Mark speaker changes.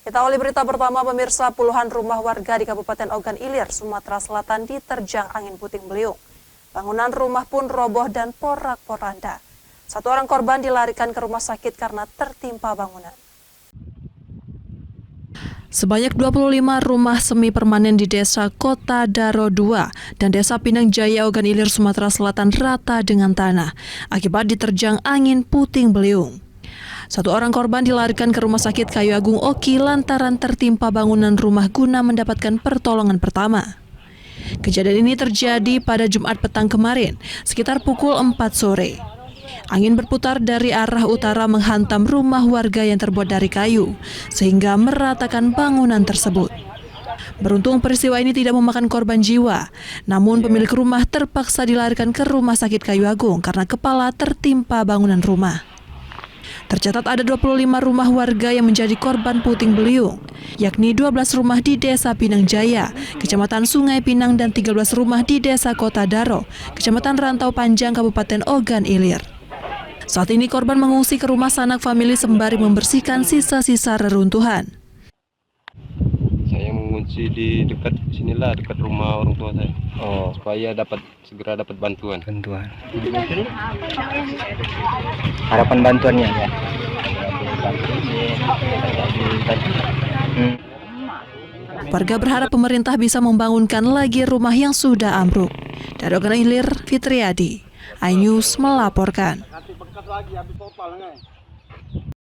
Speaker 1: Kita awali berita pertama, pemirsa. Puluhan rumah warga di Kabupaten Ogan Ilir, Sumatera Selatan diterjang angin puting beliung. Bangunan rumah pun roboh dan porak-poranda. Satu orang korban dilarikan ke rumah sakit karena tertimpa bangunan. Sebanyak 25 rumah semi permanen di Desa Kota Daro 2 dan Desa Pinang Jaya, Ogan Ilir, Sumatera Selatan rata dengan tanah akibat diterjang angin puting beliung. Satu orang korban dilarikan ke Rumah Sakit Kayu Agung Oki lantaran tertimpa bangunan rumah guna mendapatkan pertolongan pertama. Kejadian ini terjadi pada Jumat petang kemarin, sekitar pukul 4 sore. Angin berputar dari arah utara menghantam rumah warga yang terbuat dari kayu, sehingga meratakan bangunan tersebut. Beruntung peristiwa ini tidak memakan korban jiwa, namun pemilik rumah terpaksa dilarikan ke Rumah Sakit Kayu Agung karena kepala tertimpa bangunan rumah. Tercatat ada 25 rumah warga yang menjadi korban puting beliung, yakni 12 rumah di Desa Pinang Jaya, Kecamatan Sungai Pinang, dan 13 rumah di Desa Kota Daro, Kecamatan Rantau Panjang, Kabupaten Ogan Ilir. Saat ini korban mengungsi ke rumah sanak famili sembari membersihkan sisa-sisa reruntuhan.
Speaker 2: Saya mengungsi di dekat sinilah, dekat rumah orang tua saya. Supaya segera dapat bantuan.
Speaker 3: Harapan bantuannya ya.
Speaker 1: Warga berharap pemerintah bisa membangunkan lagi rumah yang sudah ambruk. Dari Ogan Ilir, Fitriadi, iNews melaporkan.